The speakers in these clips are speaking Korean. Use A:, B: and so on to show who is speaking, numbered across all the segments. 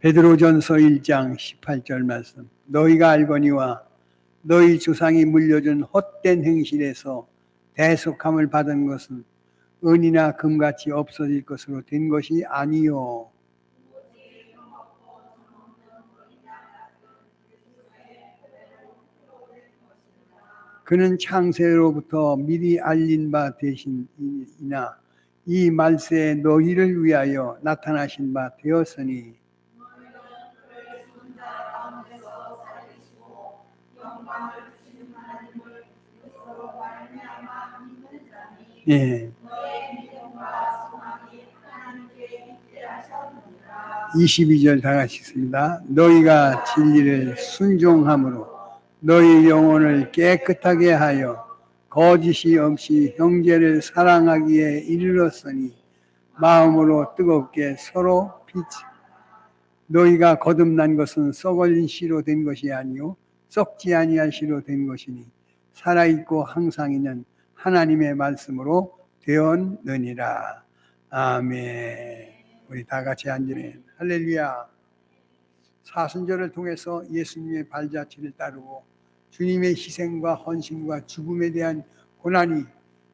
A: 베드로전서 1장 18절 말씀. 너희가 알거니와 너희 조상이 물려준 헛된 행실에서 대속함을 받은 것은 은이나 금같이 없어질 것으로 된 것이 아니요 그는 창세로부터 미리 알린 바 되신이나 이 말세에 너희를 위하여 나타나신 바 되었으니 예. 22절 다 같이 읽습니다. 너희가 진리를 순종함으로 너희 영혼을 깨끗하게 하여 거짓이 없이 형제를 사랑하기에 이르렀으니 마음으로 뜨겁게 서로 너희가 거듭난 것은 썩어진 씨로 된 것이 아니요 썩지 아니할 씨로 된 것이니 살아있고 항상 있는 하나님의 말씀으로 되었느니라. 아멘. 우리 다 같이 앉으면 할렐루야. 사순절을 통해서 예수님의 발자취를 따르고 주님의 희생과 헌신과 죽음에 대한 고난이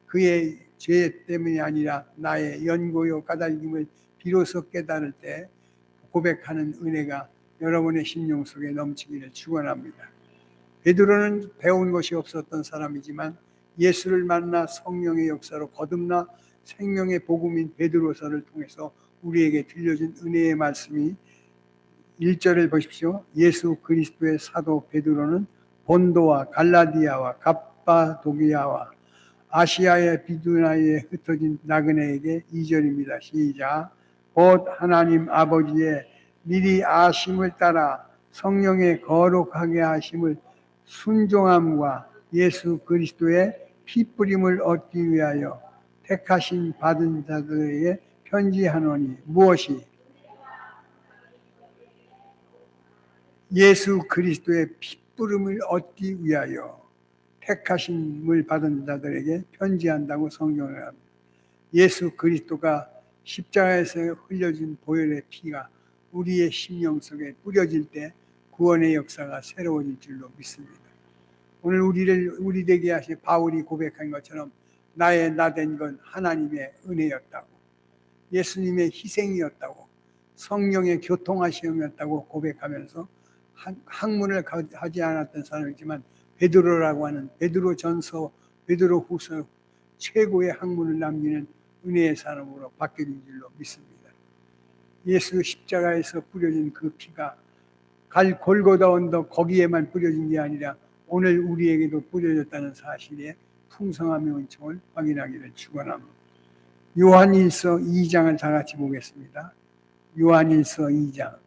A: 그의 죄 때문이 아니라 나의 연고요 까닭임을 비로소 깨달을 때 고백하는 은혜가 여러분의 심령 속에 넘치기를 축원합니다. 베드로는 배운 것이 없었던 사람이지만 예수를 만나 성령의 역사로 거듭나 생명의 복음인 베드로서를 통해서 우리에게 들려준 은혜의 말씀이 1절을 보십시오. 예수 그리스도의 사도 베드로는 본도와 갈라디아와 갑바도기아와 아시아의 비두나에 흩어진 나그네에게 2절입니다. 시작. 곧 하나님 아버지의 미리 아심을 따라 성령의 거룩하게 하심을 순종함과 예수 그리스도의 피 뿌림을 얻기 위하여 택하신 받은 자들에게 편지하노니 무엇이? 예수 그리스도의 피 뿌림을 얻기 위하여 택하심을 받은 자들에게 편지한다고 성경을 합니다. 예수 그리스도가 십자가에서 흘려진 보혈의 피가 우리의 심령 속에 뿌려질 때 구원의 역사가 새로워질 줄로 믿습니다. 오늘 우리 되게 하신 바울이 고백한 것처럼 나의 나된 건 하나님의 은혜였다고, 예수님의 희생이었다고, 성령의 교통하심이었다고 고백하면서 학문을 하지 않았던 사람이지만 베드로라고 하는 베드로전서, 베드로후서 최고의 학문을 남기는 은혜의 사람으로 바뀌어진 줄로 믿습니다. 예수 십자가에서 뿌려진 그 피가 골고다 언덕 거기에만 뿌려진 게 아니라 오늘 우리에게도 뿌려졌다는 사실에 풍성함의 은총을 확인하기를 축원합니다. 요한일서 2장을 다 같이 보겠습니다. 요한일서 2장.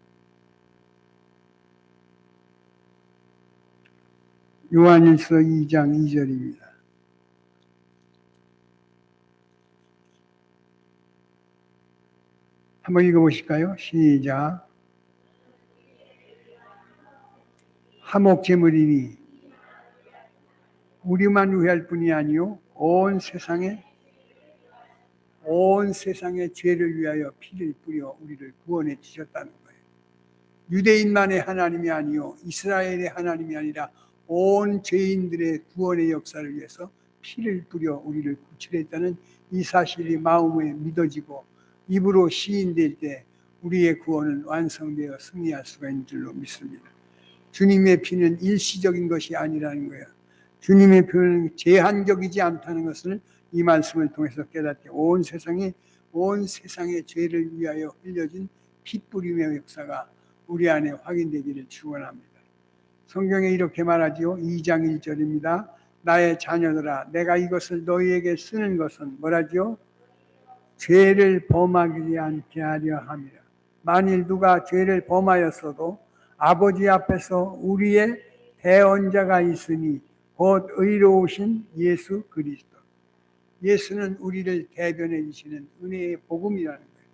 A: 요한일서 2장 2절입니다. 한번 읽어보실까요? 시작. 화목제물이니 우리만 위할 뿐이 아니요 온 세상의 죄를 위하여 피를 뿌려 우리를 구원해 주셨다는 거예요. 유대인만의 하나님이 아니요 이스라엘의 하나님이 아니라 온 죄인들의 구원의 역사를 위해서 피를 뿌려 우리를 구출했다는 이 사실이 마음에 믿어지고 입으로 시인될 때 우리의 구원은 완성되어 승리할 수가 있는 줄로 믿습니다. 주님의 피는 일시적인 것이 아니라는 거예요. 주님의 피는 제한적이지 않다는 것을 이 말씀을 통해서 깨닫게 온 세상의 죄를 위하여 흘려진 피 뿌림의 역사가 우리 안에 확인되기를 축원합니다. 성경에 이렇게 말하지요. 2장 1절입니다. 나의 자녀들아 내가 이것을 너희에게 쓰는 것은 뭐라지요? 죄를 범하지 않게 하려 함이라. 만일 누가 죄를 범하였어도 아버지 앞에서 우리의 대언자가 있으니 곧 의로우신 예수 그리스도. 예수는 우리를 대변해 주시는 은혜의 복음이라는 거예요.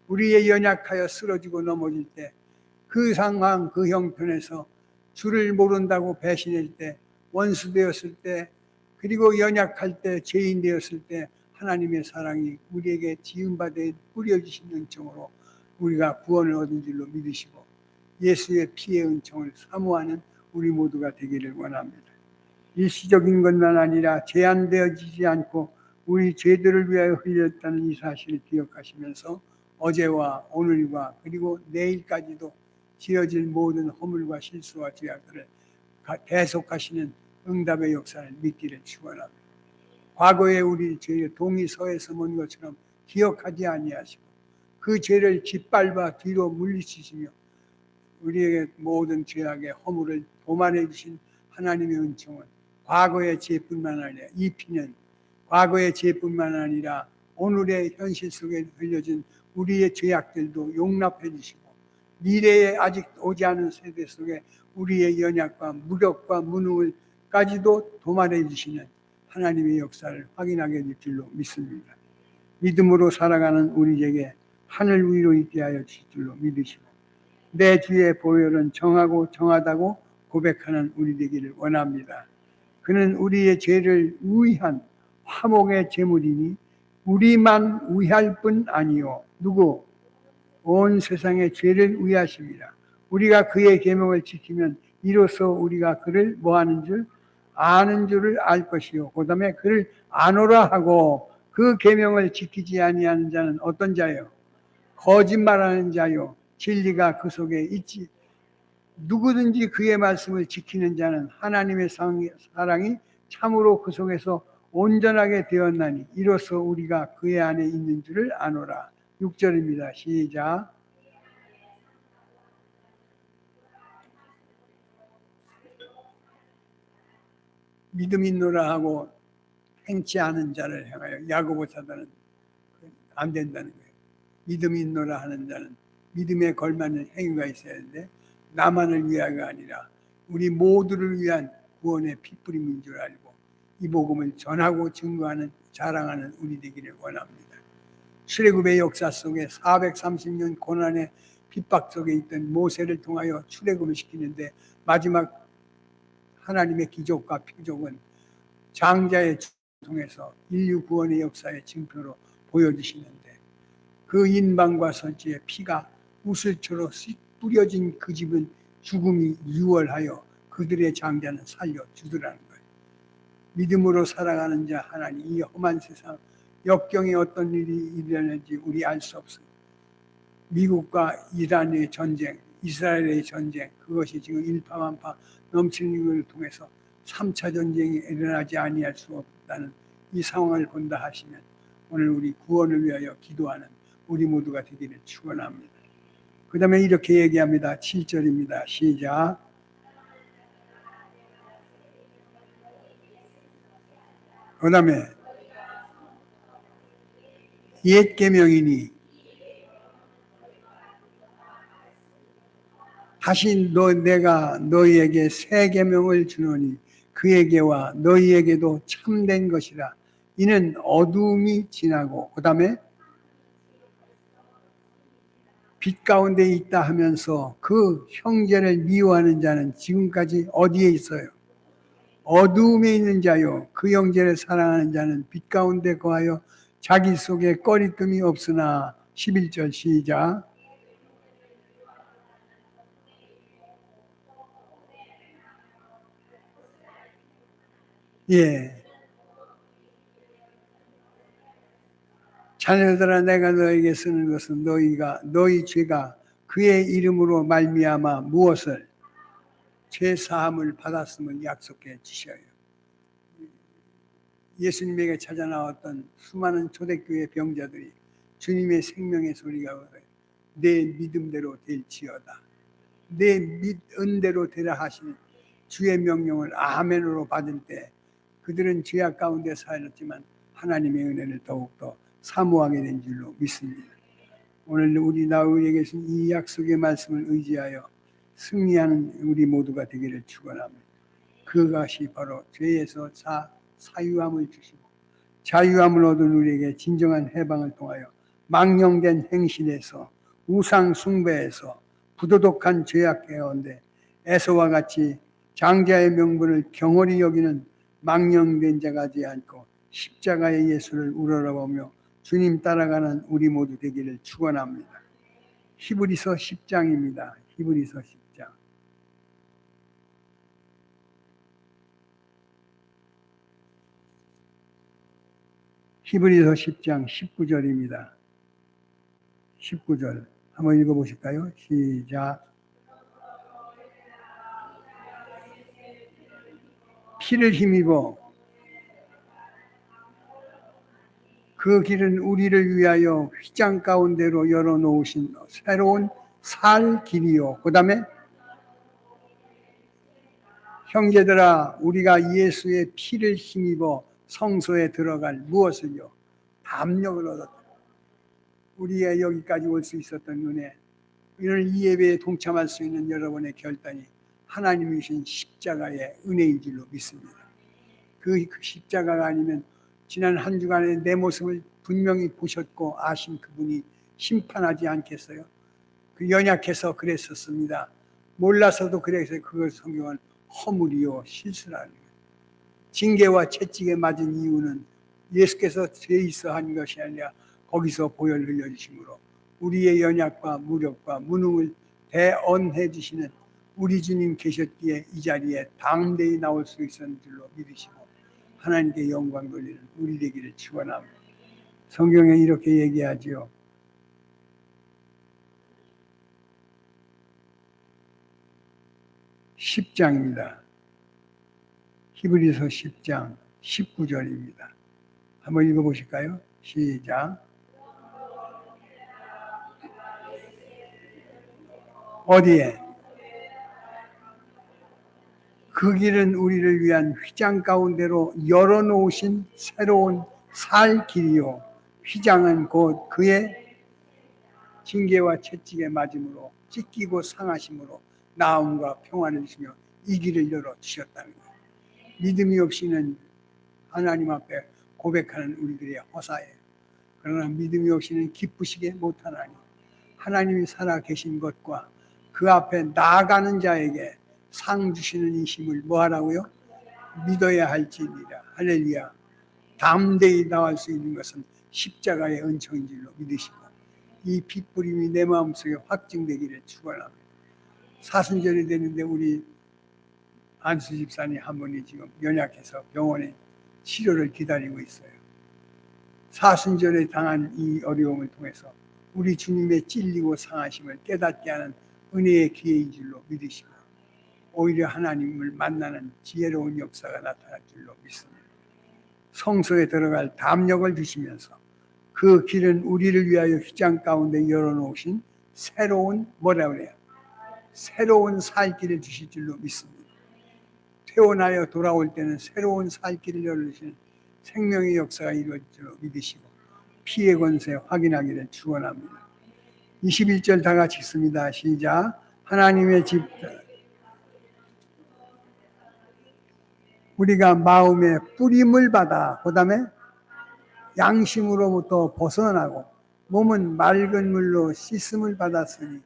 A: 우리의 연약하여 쓰러지고 넘어질 때 그 상황 그 형편에서 주를 모른다고 배신할 때, 원수 되었을 때, 그리고 연약할 때, 죄인 되었을 때 하나님의 사랑이 우리에게 지음받아 뿌려주신 은총으로 우리가 구원을 얻은 줄로 믿으시고 예수의 피의 은총을 사모하는 우리 모두가 되기를 원합니다. 일시적인 것만 아니라 제한되어지지 않고 우리 죄들을 위하여 흘렸다는 이 사실을 기억하시면서 어제와 오늘과 그리고 내일까지도 지어질 모든 허물과 실수와 죄악들을 계속하시는 응답의 역사를 믿기를 축원합니다. 과거에 우리 죄를 동이 서에서 먼 것처럼 기억하지 아니하시고 그 죄를 짓밟아 뒤로 물리치시며 우리에게 모든 죄악의 허물을 도만해 주신 하나님의 은총은 과거의 죄뿐만 아니라 이 피는 과거의 죄뿐만 아니라 오늘의 현실 속에 흘려진 우리의 죄악들도 용납해 주시고 미래에 아직 오지 않은 세대 속에 우리의 연약과 무력과 무능을까지도 도만해 주시는 하나님의 역사를 확인하게 될 줄로 믿습니다. 믿음으로 살아가는 우리에게 하늘 위로 있게 하여 주실 줄로 믿으시고 내 주의 보혈은 정하고 정하다고 고백하는 우리 되기를 원합니다. 그는 우리의 죄를 위한 화목의 제물이니 우리만 위할 뿐 아니요 누구 온 세상의 죄를 위하십니다. 우리가 그의 계명을 지키면 이로써 우리가 그를 뭐하는 줄 아는 줄을 알 것이요 그 다음에 그를 아노라 하고 그 계명을 지키지 아니하는 자는 어떤 자요? 거짓말하는 자요 진리가 그 속에 있지. 누구든지 그의 말씀을 지키는 자는 하나님의 사랑이 참으로 그 속에서 온전하게 되었나니 이로써 우리가 그의 안에 있는 줄을 아노라. 6절입니다. 시작. 믿음 있노라 하고 행치 않은 자를 향하여 야고보 사도는 안 된다는 거예요. 믿음 있노라 하는 자는 믿음에 걸맞는 행위가 있어야 하는데 나만을 위하여가 아니라 우리 모두를 위한 구원의 피뿌림인 줄 알고 이 복음을 전하고 증거하는 자랑하는 우리 되기를 원합니다. 출애굽의 역사 속에 430년 고난의 핍박 속에 있던 모세를 통하여 출애굽을 시키는데 마지막 하나님의 기적과 표적은 장자의 통해서 인류 구원의 역사의 증표로 보여주시는데 그 인방과 선지의 피가 우슬초로 뿌려진 그 집은 죽음이 유월하여 그들의 장자는 살려주더라는 거예요. 믿음으로 살아가는 자 하나님 이 험한 세상 역경에 어떤 일이 일어나는지 우리 알 수 없습니다. 미국과 이란의 전쟁, 이스라엘의 전쟁 그것이 지금 일파만파 넘치는 것을 통해서 3차 전쟁이 일어나지 아니할 수 없다는 이 상황을 본다 하시면 오늘 우리 구원을 위하여 기도하는 우리 모두가 되기를 축원합니다. 그 다음에 이렇게 얘기합니다. 7절입니다. 시작. 그 다음에 옛 계명이니 다시 내가 너희에게 새 계명을 주노니 그에게와 너희에게도 참된 것이라. 이는 어두움이 지나고 그 다음에 빛 가운데 있다 하면서 그 형제를 미워하는 자는 지금까지 어디에 있어요? 어두움에 있는 자요. 그 형제를 사랑하는 자는 빛 가운데 거하여 자기 속에 꺼리낌이 없으나. 11절 시작. 예. 자녀들아 내가 너에게 쓰는 것은 너희 죄가 그의 이름으로 말미암아 무엇을 죄 사함을 받았음을 약속해 주셔요. 예수님에게 찾아 나왔던 수많은 초대교회 병자들이 주님의 생명의 소리가 내 믿음대로 될지어다. 내 믿은대로 되라 하시는 주의 명령을 아멘으로 받을 때 그들은 죄악 가운데 살았지만 하나님의 은혜를 더욱더 사모하게 된 줄로 믿습니다. 오늘 우리 나우에게 계신 이 약속의 말씀을 의지하여 승리하는 우리 모두가 되기를 축원합니다. 그것이 바로 죄에서 사유함을 주시고 자유함을 얻은 우리에게 진정한 해방을 통하여 망령된 행실에서 우상 숭배에서 부도덕한 죄악 가운데 에서와 같이 장자의 명분을 경홀히 여기는 망령된 자가 되지 않고 십자가의 예수를 우러러보며 주님 따라가는 우리 모두 되기를 축원합니다. 히브리서 10장입니다. 히브리서 10장. 히브리서 10장 19절입니다. 19절 한번 읽어보실까요? 시작. 피를 힘입어 그 길은 우리를 위하여 휘장 가운데로 열어놓으신 새로운 살 길이요. 그 다음에 형제들아 우리가 예수의 피를 힘입어 성소에 들어갈 무엇을요? 담력을 얻었다. 우리의 여기까지 올 수 있었던 은혜, 오늘 이 예배에 동참할 수 있는 여러분의 결단이 하나님이 주신 십자가의 은혜인 줄로 믿습니다. 그 십자가가 아니면 지난 한 주간의 내 모습을 분명히 보셨고 아신 그분이 심판하지 않겠어요? 그 연약해서 그랬었습니다. 몰라서도 그래서 그걸 성경은 허물이요 실수라는 거예요. 징계와 채찍에 맞은 이유는 예수께서 죄 있어 한 것이 아니라 거기서 보혈을 흘려주심으로 우리의 연약과 무력과 무능을 대언해 주시는 우리 주님 계셨기에 이 자리에 담대히 나올 수 있었는 줄로 믿으시고 하나님께 영광 돌리는 우리 되기를 축원합니다. 성경에 이렇게 얘기하지요. (10장입니다) 히브리서 10장 19절입니다. 한번 읽어보실까요? 시작. 어디에? 그 길은 우리를 위한 휘장 가운데로 열어놓으신 새로운 살 길이요. 휘장은 곧 그의 징계와 채찍에 맞음으로 찢기고 상하심으로 나음과 평안을 주시며 이 길을 열어주셨다는 거예요. 믿음이 없이는 하나님 앞에 고백하는 우리들의 허사예요. 그러나 믿음이 없이는 기쁘시게 못하나니 하나님이 살아계신 것과 그 앞에 나아가는 자에게 상 주시는 이 힘을 뭐하라고요? 믿어야 할지니라. 할렐루야. 담대히 나갈 수 있는 것은 십자가의 은총인 줄로 믿으시고 이 핏부림이 내 마음속에 확증되기를 축원합니다. 사순절이 되는데 우리 안수 집사님 한 분이 지금 연약해서 병원에 치료를 기다리고 있어요. 사순절에 당한 이 어려움을 통해서 우리 주님의 찔리고 상하심을 깨닫게 하는 은혜의 기회인 줄로 믿으시고 오히려 하나님을 만나는 지혜로운 역사가 나타날 줄로 믿습니다. 성소에 들어갈 담력을 주시면서 그 길은 우리를 위하여 휘장 가운데 열어놓으신 새로운 뭐라 그래요? 새로운 살 길을 주실 줄로 믿습니다. 태어나여 돌아올 때는 새로운 살 길을 열어주시는 생명의 역사가 이루어질 줄로 믿으시고 피의 권세 확인하기를 축원합니다. 21절 다 같이 읽습니다. 시작. 하나님의 집 우리가 마음의 뿌림을 받아 그 다음에 양심으로부터 벗어나고 몸은 맑은 물로 씻음을 받았으니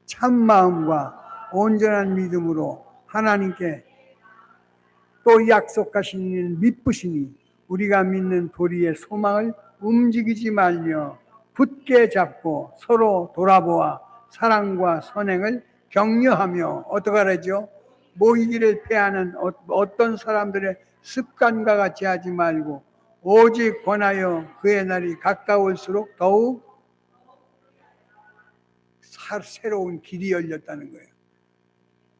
A: 참 마음과 온전한 믿음으로 하나님께 또 약속하신 일 믿으시니 우리가 믿는 도리의 소망을 움직이지 말며 굳게 잡고 서로 돌아보아 사랑과 선행을 격려하며 어떻게 하죠? 모이기를 패하는 어떤 사람들의 습관과 같이 하지 말고 오직 권하여 그의 날이 가까울수록 더욱 새로운 길이 열렸다는 거예요.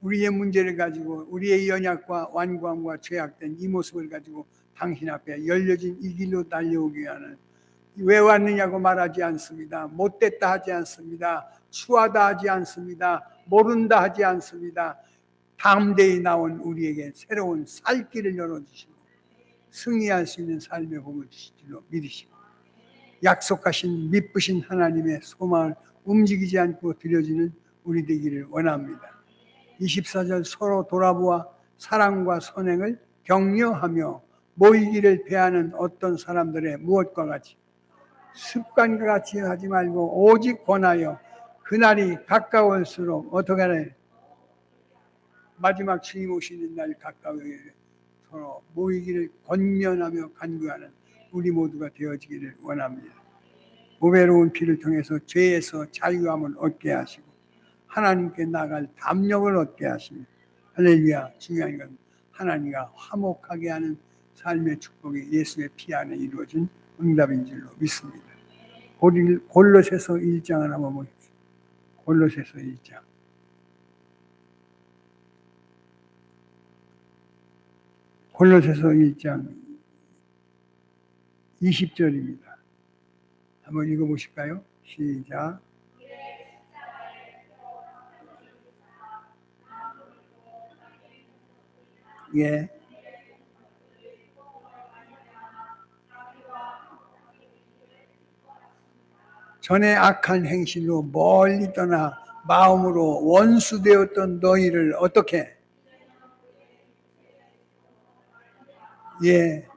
A: 우리의 문제를 가지고 우리의 연약과 완고함과 죄악된 이 모습을 가지고 당신 앞에 열려진 이 길로 달려오기 위한 왜 왔느냐고 말하지 않습니다. 못됐다 하지 않습니다. 추하다 하지 않습니다. 모른다 하지 않습니다. 담대히 나온 우리에게 새로운 살 길을 열어주시고 승리할 수 있는 삶의 복을 주실 줄로 믿으시고 약속하신 믿으신 하나님의 소망을 움직이지 않고 드려지는 우리 되기를 원합니다. 24절 서로 돌아보아 사랑과 선행을 격려하며 모이기를 배하는 어떤 사람들의 무엇과 같이 습관과 같이 하지 말고 오직 권하여 그날이 가까울수록 어떻게 하나요? 마지막 주님 오시는 날 가까이 서로 모이기를 권면하며 간구하는 우리 모두가 되어지기를 원합니다. 보배로운 피를 통해서 죄에서 자유함을 얻게 하시고 하나님께 나갈 담력을 얻게 하시며 할렐루야. 중요한 건 하나님과 화목하게 하는 삶의 축복이 예수의 피 안에 이루어진 응답인 줄로 믿습니다. 골로새서 1장을 한번 보십시오. 골로새서 1장. 골로새서 1장 20절입니다. 한번 읽어보실까요? 시작. 예. 전에 악한 행실로 멀리 떠나 마음으로 원수되었던 너희를 어떻게? 예.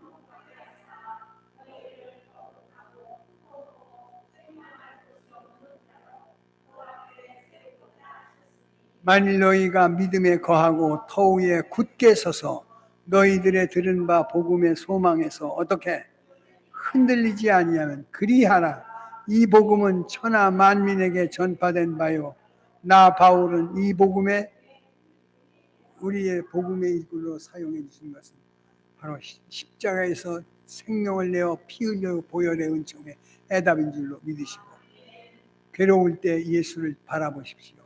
A: 만일 너희가 믿음에 거하고 터 위에 굳게 서서 너희들의 들은 바 복음의 소망에서 어떻게 흔들리지 아니하면 그리하라. 이 복음은 천하 만민에게 전파된 바요. 나 바울은 이 복음에 우리의 복음의 일꾼으로 사용해 주신 것은 바로 십자가에서 생명을 내어 피 흘려 보혈의 은총의 해답인 줄로 믿으시고 괴로울 때 예수를 바라보십시오.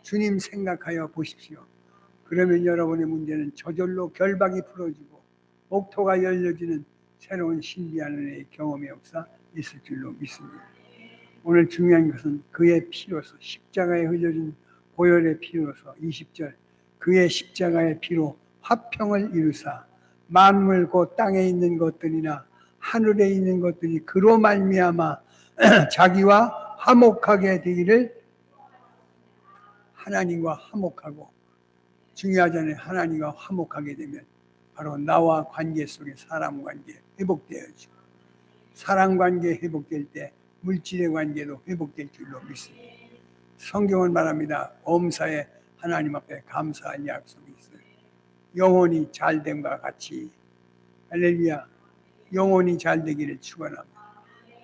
A: 주님 생각하여 보십시오. 그러면 여러분의 문제는 저절로 결박이 풀어지고 목토가 열려지는 새로운 신비한 은혜의 경험의 역사 있을 줄로 믿습니다. 오늘 중요한 것은 그의 피로서 십자가에 흘려진 보혈의 피로서 20절 그의 십자가의 피로 화평을 이루사 만물 곧 땅에 있는 것들이나 하늘에 있는 것들이 그로 말미암아 자기와 화목하게 되기를. 하나님과 화목하고 중요하잖아요. 하나님과 화목하게 되면 바로 나와 관계 속에 사람 관계 회복되어지고 사람 관계 회복될 때 물질의 관계도 회복될 줄로 믿습니다. 성경은 말합니다. 범사에 하나님 앞에 감사한 약속이 있어요. 영혼이 잘됨과 같이 할렐루야. 영혼이 잘되기를 축원합니다.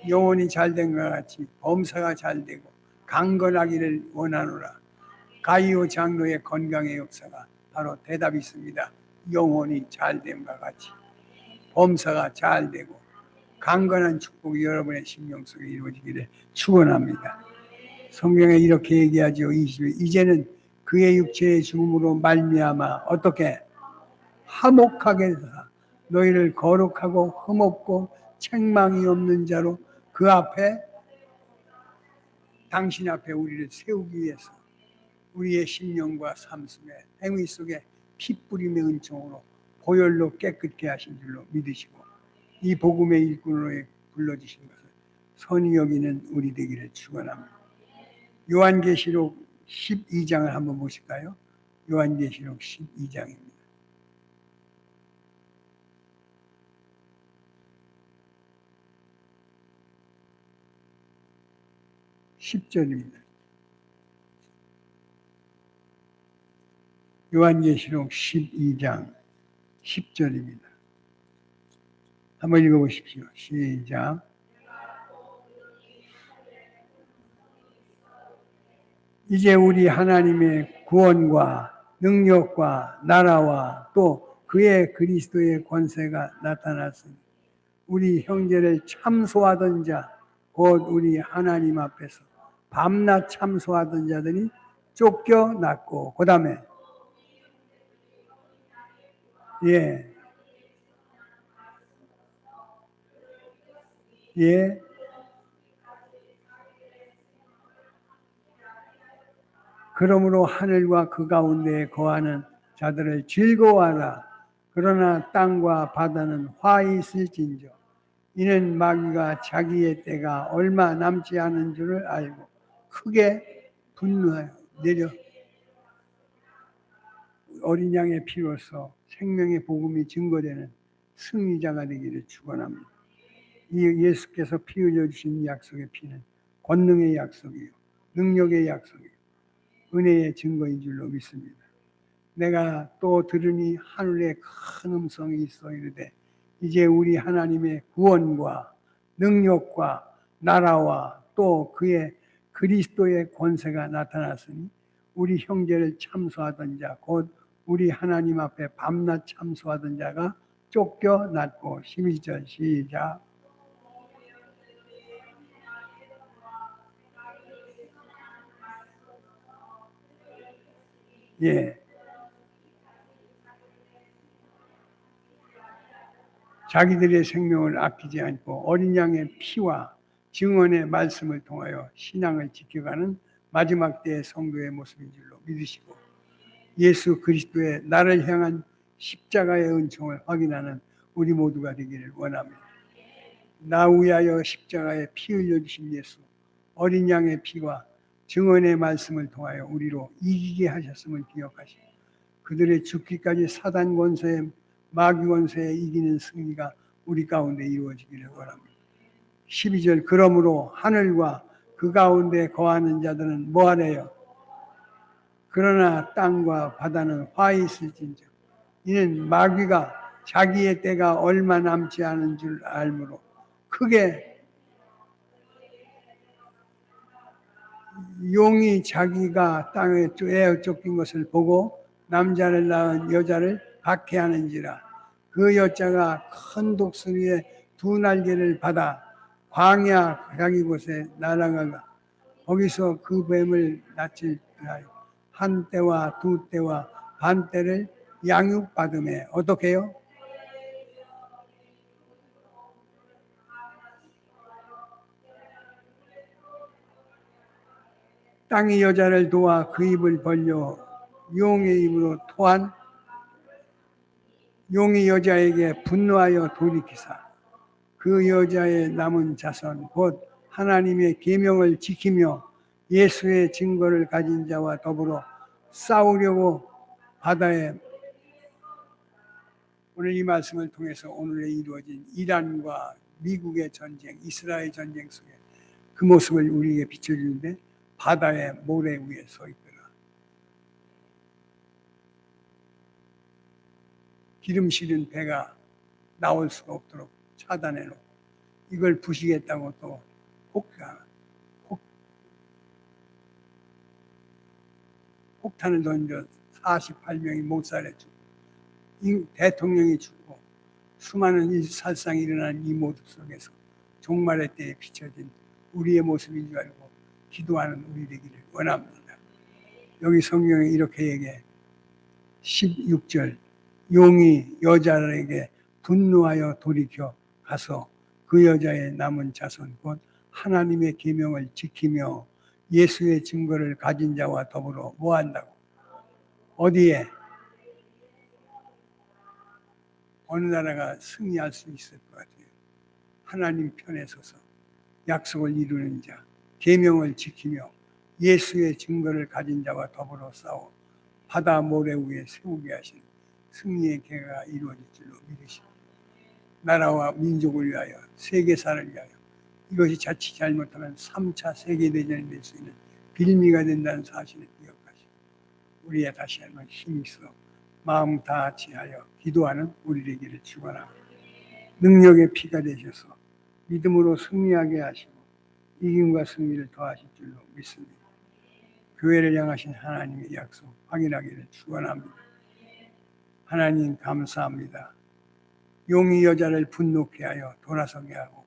A: 영혼이 잘됨과 같이 범사가 잘되고 강건하기를 원하노라. 가이오 장로의 건강의 역사가 바로 대답이 있습니다. 영혼이 잘됨과 같이 범사가 잘되고 강건한 축복이 여러분의 심령 속에 이루어지기를 축원합니다. 성경에 이렇게 얘기하죠. 20일 이제는 그의 육체의 죽음으로 말미암아 어떻게 화목하게 해서 너희를 거룩하고 흠없고 책망이 없는 자로 그 앞에 당신 앞에 우리를 세우기 위해서 우리의 심령과 삶 속에 행위 속에 핏뿌림의 은총으로 보혈로 깨끗게 하신 줄로 믿으시고 이 복음의 일꾼으로 불러주신 것을 선히 여기는 우리 되기를 축원합니다. 요한계시록 12장을 한번 보실까요? 요한계시록 12장입니다. 10절입니다. 요한계시록 12장 10절입니다. 한번 읽어보십시오. 시작. 이제 우리 하나님의 구원과 능력과 나라와 또 그의 그리스도의 권세가 나타났으니 우리 형제를 참소하던 자 곧 우리 하나님 앞에서 밤낮 참소하던 자들이 쫓겨났고 그 다음에 예 그러므로 하늘과 그 가운데에 거하는 자들을 즐거워하라. 그러나 땅과 바다는 화히 있을진저 이는 마귀가 자기의 때가 얼마 남지 않은 줄을 알고 크게 분노하여 내려 어린 양의 피로서 생명의 복음이 증거되는 승리자가 되기를 축원합니다. 이 예수께서 피 흘려 주신 약속의 피는 권능의 약속이요 능력의 약속이요 은혜의 증거인 줄로 믿습니다. 내가 또 들으니 하늘에 큰 음성이 있어 이르되 이제 우리 하나님의 구원과 능력과 나라와 또 그의 그리스도의 권세가 나타났으니 우리 형제를 참소하던 자 곧 우리 하나님 앞에 밤낮 참소하던 자가 쫓겨났고. 12절 시작. 예. 자기들의 생명을 아끼지 않고 어린 양의 피와 증언의 말씀을 통하여 신앙을 지켜가는 마지막 때의 성도의 모습인 줄로 믿으시고 예수 그리스도의 나를 향한 십자가의 은총을 확인하는 우리 모두가 되기를 원합니다. 나 위하여 십자가에 피 흘려주신 예수, 어린 양의 피와 증언의 말씀을 통하여 우리로 이기게 하셨음을 기억하시고 그들의 죽기까지 사단 권세에 마귀 권세에 이기는 승리가 우리 가운데 이루어지기를 원합니다. 12절 그러므로 하늘과 그 가운데 거하는 자들은 뭐하래요? 그러나 땅과 바다는 화 있을진저 이는 마귀가 자기의 때가 얼마 남지 않은 줄 알므로 크게 용이 자기가 땅에 에어 쫓긴 것을 보고 남자를 낳은 여자를 박해하는지라 그 여자가 큰 독수리의 두 날개를 받아 광야 자기 곳에 날아가가 거기서 그 뱀을 낯을 하여 한 때와 두 때와 반 때를 양육받음에 어떻게 해요? 땅이 여자를 도와 그 입을 벌려 용의 입으로 토한 용이 여자에게 분노하여 돌이키사 그 여자의 남은 자손 곧 하나님의 계명을 지키며 예수의 증거를 가진 자와 더불어 싸우려고 바다에 오늘 이 말씀을 통해서 오늘에 이루어진 이란과 미국의 전쟁, 이스라엘 전쟁 속에 그 모습을 우리에게 비춰주는데 바다의 모래 위에 서 있더라. 기름 실은 배가 나올 수가 없도록 차단해 놓고 이걸 부시겠다고 또 폭탄을 던져 48명이 못살해 죽고 대통령이 죽고 수많은 살상이 일어난 이 모습 속에서 종말의 때에 비춰진 우리의 모습인 줄 알고 기도하는 우리 되기를 원합니다. 여기 성경에 이렇게 얘기해 16절 용이 여자에게 분노하여 돌이켜 가서 그 여자의 남은 자손 곧 하나님의 계명을 지키며 예수의 증거를 가진 자와 더불어 뭐 한다고? 어디에? 어느 나라가 승리할 수 있을 것 같아요. 하나님 편에 서서 약속을 이루는 자, 계명을 지키며 예수의 증거를 가진 자와 더불어 싸워 바다 모래 위에 세우게 하신 승리의 계가 이루어질 줄로 믿으시고 나라와 민족을 위하여 세계사를 위하여 이것이 자칫 잘못하면 3차 세계대전이 될 수 있는 빌미가 된다는 사실을 기억하시고 우리의 다시 한번 힘써 마음 다 지하여 기도하는 우리 되기를 축원합니다. 능력의 피가 되셔서 믿음으로 승리하게 하시고 이김과 승리를 더하실 줄로 믿습니다. 교회를 향하신 하나님의 약속 확인하기를 축원합니다. 하나님 감사합니다. 용이 여자를 분노케 하여 돌아서게 하고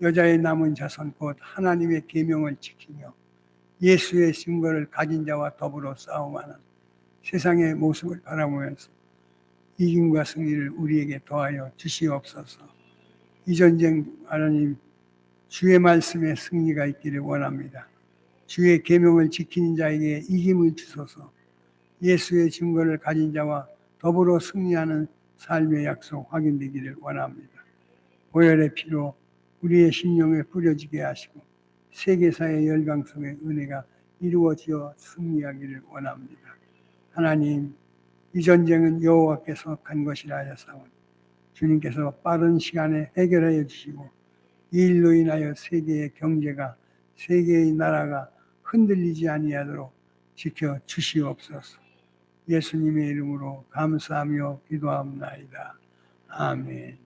A: 여자의 남은 자손 곧 하나님의 계명을 지키며 예수의 증거를 가진 자와 더불어 싸움하는 세상의 모습을 바라보면서 이김과 승리를 우리에게 더하여 주시옵소서. 이 전쟁 하나님 주의 말씀에 승리가 있기를 원합니다. 주의 계명을 지키는 자에게 이김을 주소서. 예수의 증거를 가진 자와 더불어 승리하는 삶의 약속 확인되기를 원합니다. 보혈의 피로 우리의 심령에 뿌려지게 하시고 세계사의 열강 속의 은혜가 이루어지어 승리하기를 원합니다. 하나님, 이 전쟁은 여호와께서 간 것이라 하셨사오니 주님께서 빠른 시간에 해결하여 주시고 이 일로 인하여 세계의 경제가 세계의 나라가 흔들리지 아니하도록 지켜 주시옵소서. 예수님의 이름으로 감사하며 기도합니다. 아멘.